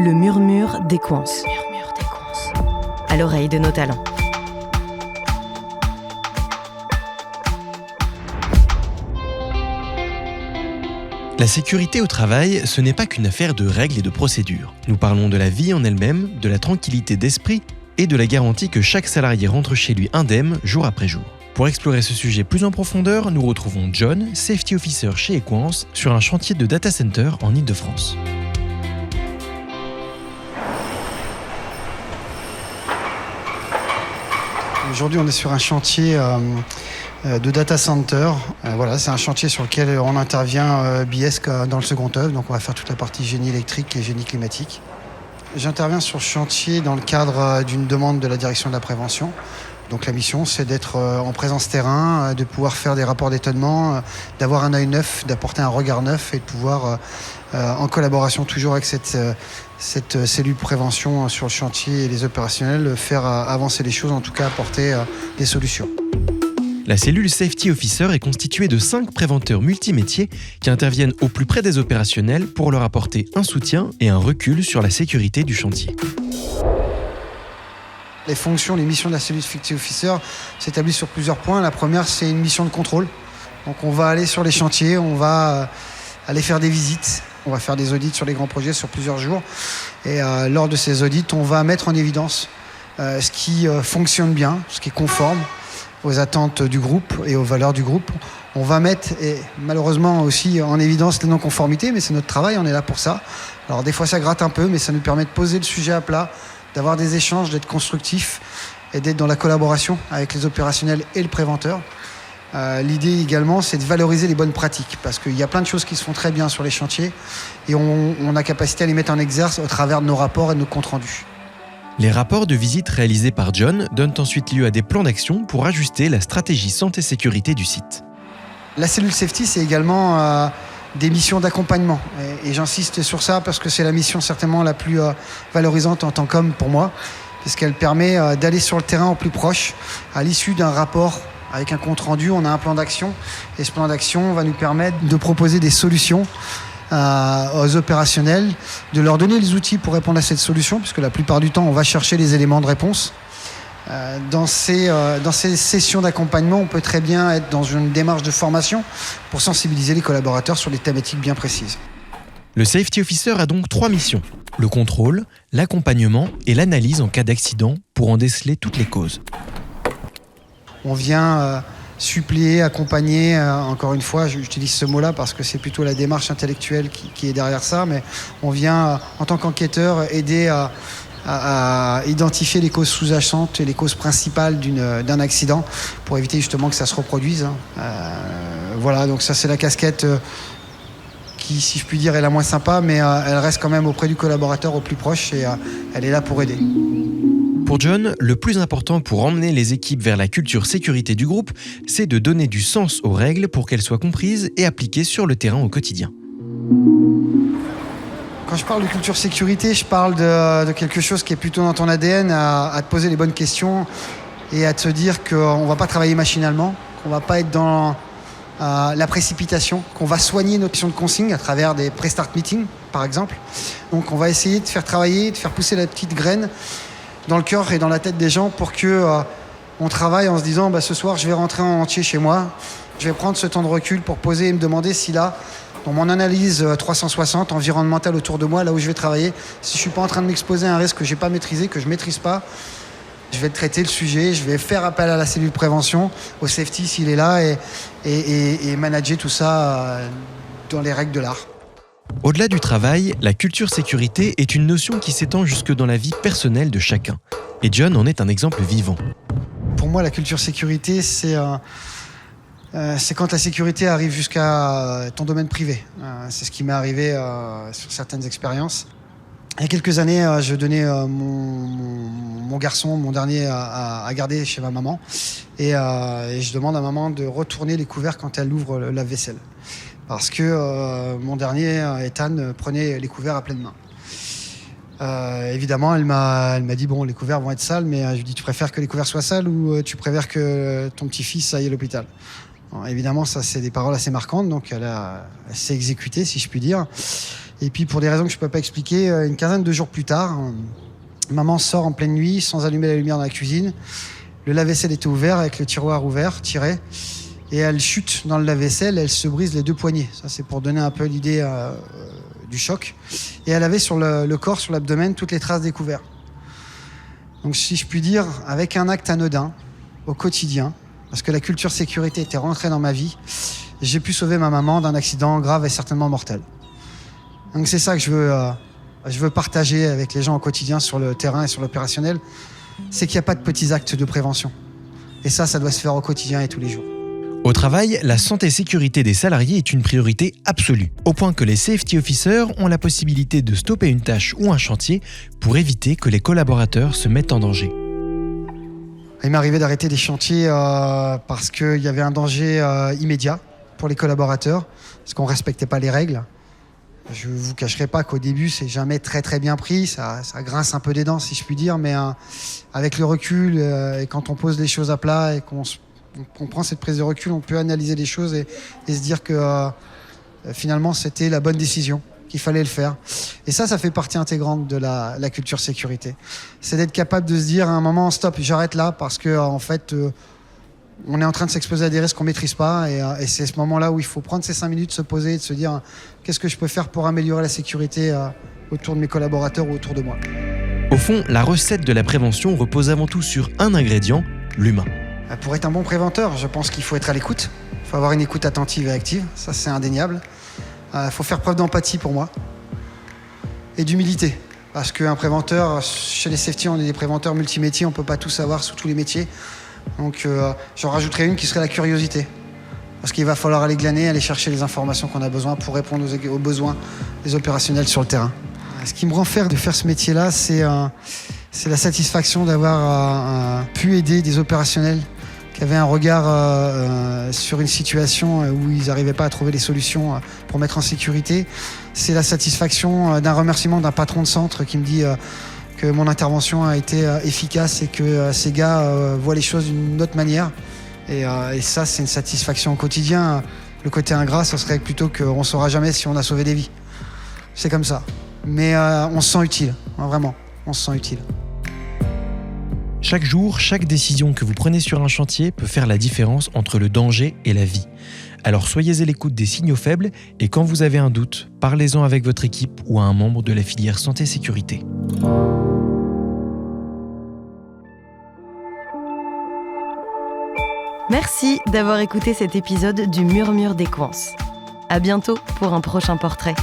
Le murmure des coins. À l'oreille de nos talents. La sécurité au travail, ce n'est pas qu'une affaire de règles et de procédures. Nous parlons de la vie en elle-même, de la tranquillité d'esprit et de la garantie que chaque salarié rentre chez lui indemne jour après jour. Pour explorer ce sujet plus en profondeur, nous retrouvons John, Safety Officer chez Equans, sur un chantier de data center en Île-de-France. Aujourd'hui, on est sur un chantier de data center. C'est un chantier sur lequel on intervient biesque dans le second œuvre. Donc, on va faire toute la partie génie électrique et génie climatique. J'interviens sur ce chantier dans le cadre d'une demande de la direction de la prévention. Donc, la mission, c'est d'être en présence terrain, de pouvoir faire des rapports d'étonnement, d'avoir un œil neuf, d'apporter un regard neuf et de pouvoir, en collaboration toujours avec cette cellule prévention sur le chantier et les opérationnels, faire avancer les choses, en tout cas apporter des solutions. La cellule Safety Officer est constituée de 5 préventeurs multimétiers qui interviennent au plus près des opérationnels pour leur apporter un soutien et un recul sur la sécurité du chantier. Les fonctions, les missions de la cellule Safety Officer s'établissent sur plusieurs points. La première, c'est une mission de contrôle. Donc on va aller sur les chantiers, on va aller faire des visites, on va faire des audits sur les grands projets sur plusieurs jours. Et lors de ces audits, on va mettre en évidence ce qui fonctionne bien, ce qui est conforme aux attentes du groupe et aux valeurs du groupe. On va mettre, et malheureusement aussi, en évidence les non-conformités, mais c'est notre travail, on est là pour ça. Alors des fois ça gratte un peu, mais ça nous permet de poser le sujet à plat, d'avoir des échanges, d'être constructif et d'être dans la collaboration avec les opérationnels et le préventeur. L'idée également, c'est de valoriser les bonnes pratiques, parce qu'il y a plein de choses qui se font très bien sur les chantiers et on a capacité à les mettre en exerce au travers de nos rapports et de nos comptes rendus. Les rapports de visite réalisés par John donnent ensuite lieu à des plans d'action pour ajuster la stratégie santé-sécurité du site. La cellule Safety, c'est également des missions d'accompagnement. Et j'insiste sur ça parce que c'est la mission certainement la plus valorisante en tant qu'homme pour moi, parce qu'elle permet d'aller sur le terrain au plus proche. À l'issue d'un rapport avec un compte rendu, on a un plan d'action. Et ce plan d'action va nous permettre de proposer des solutions aux opérationnels, de leur donner les outils pour répondre à cette solution, puisque la plupart du temps, on va chercher les éléments de réponse. Dans ces sessions d'accompagnement, on peut très bien être dans une démarche de formation pour sensibiliser les collaborateurs sur des thématiques bien précises. Le Safety Officer a donc 3 missions: le contrôle, l'accompagnement et l'analyse en cas d'accident pour en déceler toutes les causes. On vient suppléer, accompagner, encore une fois, j'utilise ce mot-là parce que c'est plutôt la démarche intellectuelle qui est derrière ça, mais on vient, en tant qu'enquêteur, aider à identifier les causes sous-jacentes et les causes principales d'un accident pour éviter justement que ça se reproduise. Donc ça c'est la casquette qui, si je puis dire, est la moins sympa, mais elle reste quand même auprès du collaborateur au plus proche et elle est là pour aider. Pour John, le plus important pour emmener les équipes vers la culture sécurité du groupe, c'est de donner du sens aux règles pour qu'elles soient comprises et appliquées sur le terrain au quotidien. Quand je parle de culture sécurité, je parle de quelque chose qui est plutôt dans ton ADN, à te poser les bonnes questions et à te dire qu'on ne va pas travailler machinalement, qu'on ne va pas être dans la précipitation, qu'on va soigner notre mission de consigne à travers des pré-start meetings, par exemple. Donc on va essayer de faire travailler, de faire pousser la petite graine dans le cœur et dans la tête des gens pour qu'on travaille en se disant ce soir je vais rentrer en entier chez moi, je vais prendre ce temps de recul pour poser et me demander si là, dans mon analyse 360 environnementale autour de moi, là où je vais travailler, si je ne suis pas en train de m'exposer à un risque que je n'ai pas maîtrisé, que je ne maîtrise pas, je vais traiter le sujet, je vais faire appel à la cellule prévention, au safety s'il est là et manager tout ça dans les règles de l'art. Au-delà du travail, la culture sécurité est une notion qui s'étend jusque dans la vie personnelle de chacun. Et John en est un exemple vivant. Pour moi, la culture sécurité, c'est quand la sécurité arrive jusqu'à ton domaine privé. C'est ce qui m'est arrivé sur certaines expériences. Il y a quelques années, je donnais mon garçon, mon dernier, à garder chez ma maman. Et je demande à maman de retourner les couverts quand elle ouvre le lave-vaisselle. Parce que mon dernier, Ethan, prenait les couverts à pleine main. Évidemment, elle m'a dit, bon, les couverts vont être sales, mais je lui ai dit, tu préfères que les couverts soient sales ou tu préfères que ton petit-fils aille à l'hôpital ? Bon, évidemment, ça, c'est des paroles assez marquantes, donc elle s'est exécutée, si je puis dire. Et puis pour des raisons que je ne peux pas expliquer, une quinzaine de jours plus tard, maman sort en pleine nuit sans allumer la lumière dans la cuisine. Le lave-vaisselle était ouvert avec le tiroir ouvert, tiré. Et elle chute dans le lave-vaisselle, elle se brise les 2 poignets. Ça, c'est pour donner un peu l'idée du choc. Et elle avait sur le corps, sur l'abdomen, toutes les traces des couverts. Donc si je puis dire, avec un acte anodin, au quotidien, parce que la culture sécurité était rentrée dans ma vie, j'ai pu sauver ma maman d'un accident grave et certainement mortel. Donc c'est ça que je veux partager avec les gens au quotidien sur le terrain et sur l'opérationnel, c'est qu'il n'y a pas de petits actes de prévention. Et ça doit se faire au quotidien et tous les jours. Au travail, la santé et sécurité des salariés est une priorité absolue, au point que les safety officers ont la possibilité de stopper une tâche ou un chantier pour éviter que les collaborateurs se mettent en danger. Il m'est arrivé d'arrêter des chantiers parce qu'il y avait un danger immédiat pour les collaborateurs, parce qu'on ne respectait pas les règles. Je ne vous cacherai pas qu'au début, c'est jamais très très bien pris, ça grince un peu des dents si je puis dire, mais avec le recul et quand on pose les choses à plat et qu'on prend cette prise de recul, on peut analyser les choses et se dire que finalement c'était la bonne décision, qu'il fallait le faire. Et ça fait partie intégrante de la culture sécurité. C'est d'être capable de se dire à un moment, stop, j'arrête là parce que en fait, on est en train de s'exposer à des risques qu'on ne maîtrise pas et c'est ce moment-là où il faut prendre ces 5 minutes, se poser et de se dire qu'est-ce que je peux faire pour améliorer la sécurité autour de mes collaborateurs ou autour de moi. Au fond, la recette de la prévention repose avant tout sur un ingrédient, l'humain. Pour être un bon préventeur, je pense qu'il faut être à l'écoute. Il faut avoir une écoute attentive et active, ça c'est indéniable. Il faut faire preuve d'empathie pour moi et d'humilité. Parce qu'un préventeur, chez les safety, on est des préventeurs multimétiers, on ne peut pas tout savoir sous tous les métiers. Donc j'en rajouterai une qui serait la curiosité. Parce qu'il va falloir aller glaner, aller chercher les informations qu'on a besoin pour répondre aux besoins des opérationnels sur le terrain. Ce qui me rend fier de faire ce métier-là, c'est la satisfaction d'avoir pu aider des opérationnels qui avaient un regard sur une situation où ils n'arrivaient pas à trouver les solutions pour mettre en sécurité. C'est la satisfaction d'un remerciement d'un patron de centre qui me dit que mon intervention a été efficace et que ces gars voient les choses d'une autre manière. Et ça, c'est une satisfaction au quotidien. Le côté ingrat, ce serait plutôt qu'on ne saura jamais si on a sauvé des vies. C'est comme ça. Mais on se sent utile, vraiment, on se sent utile. Chaque jour, chaque décision que vous prenez sur un chantier peut faire la différence entre le danger et la vie. Alors soyez à l'écoute des signaux faibles et quand vous avez un doute, parlez-en avec votre équipe ou à un membre de la filière santé-sécurité. Merci d'avoir écouté cet épisode du Murmure des Coins. À bientôt pour un prochain portrait.